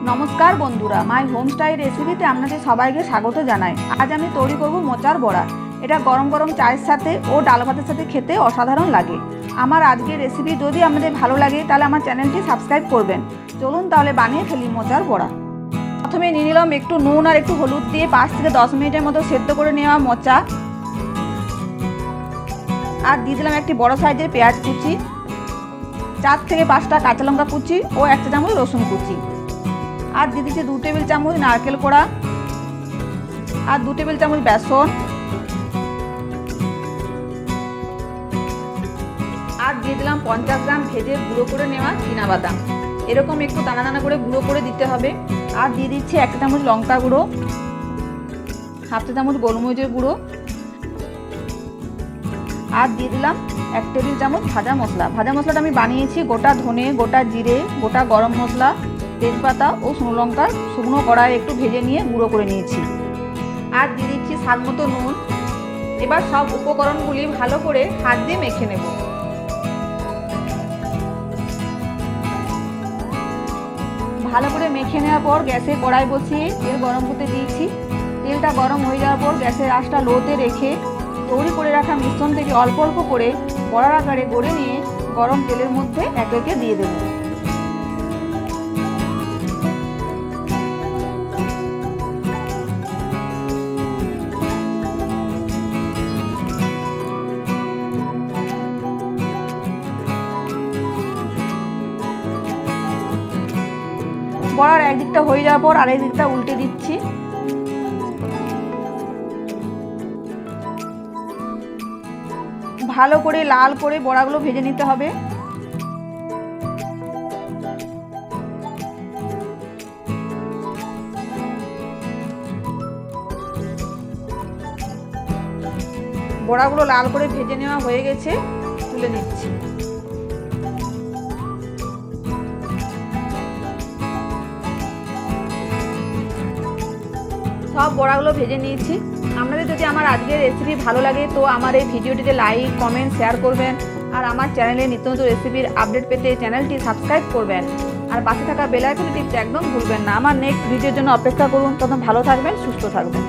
নমস্কার বন্ধুরা, মাই হোমস্টাইল রেসিপিতে আপনাদের সবাইকে স্বাগত জানাই। আজ আমি তৈরি করব মোচার বড়া। এটা গরম গরম চায়ের সাথে ও ডাল ভাতের সাথে খেতে অসাধারণ লাগে। আমার আজকের রেসিপি যদি আপনাদের ভালো লাগে তাহলে আমার চ্যানেলটি সাবস্ক্রাইব করবেন। চলুন তাহলে বানিয়ে ফেলি মোচার বড়া। প্রথমে নিয়ে নিলাম একটু নুন আর একটু হলুদ দিয়ে 5 থেকে 10 মিনিটের মতো সেদ্ধ করে নেওয়া মোচা। আর দিয়ে দিলাম একটি বড় সাইজের পেঁয়াজ কুচি, 4 থেকে 5টা কাঁচা লঙ্কা কুচি ও 1 চা চামচ রসুন কুচি। আর দিয়ে দিচ্ছি 2 টেবিল চামচ নারকেল কোড়া আর 2 টেবিল চামচ বেসন। আর দিয়ে দিলাম 50 গ্রাম ভেজে গুঁড়ো করে নেওয়া চীনাবাদাম। এরকম একটু দানা দানা করে গুঁড়ো করে দিতে হবে। আর দিয়ে দিচ্ছি 1 চামচ লঙ্কা গুঁড়ো, 1/2 চা চামচ গোলমরিচের গুঁড়ো। আর দিয়ে দিলাম 1 টেবিল চামচ ভাজা মশলা। ভাজা মশলাটা আমি বানিয়েছি গোটা ধনে, গোটা জিরে, গোটা গরম মশলা, তেজপাতা ও শুকনো লঙ্কা শুকনো কড়াই একটু ভেজে নিয়ে গুঁড়ো করে নিয়েছি। আর দিয়ে দিচ্ছি স্বাদ মতো নুন। এবার সব উপকরণগুলি ভালো করে হাত দিয়ে মেখে নেব। ভালো করে মেখে নেওয়ার পর গ্যাসে কড়াই বসিয়ে তেল গরম করতে দিয়েছি। তেলটা গরম হয়ে যাওয়ার পর গ্যাসের আঁচটা লোতে রেখে তৈরি করে রাখা মিশ্রণ থেকে অল্প অল্প করে বড়ার আকারে গড়ে নিয়ে গরম তেলের মধ্যে একে একে দিয়ে দেব। বড়ার একদিকটা হয়ে যাওয়ার পর আরেক দিকটা উল্টে দিচ্ছি। ভালো করে লাল করে বড়াগুলো ভেজে নিতে হবে। বড়াগুলো লাল করে ভেজে নেওয়া হয়ে গেছে, তুলে নিচ্ছি। সব বড়াগুলো ভেজে নিয়েছি। আপনাদের যদি আমার আজকের রেসিপি ভালো লাগে তো আমার এই ভিডিওটিতে লাইক, কমেন্ট, শেয়ার করবেন। আর আমার চ্যানেলে নিত্য নতুন রেসিপির আপডেট পেতে চ্যানেলটি সাবস্ক্রাইব করবেন। আর পাশে থাকা বেল আইকনটি টিপতে একদম ভুলবেন না। আমার নেক্সট ভিডিওর জন্য অপেক্ষা করুন। তখন ভালো থাকবেন, সুস্থ থাকবেন।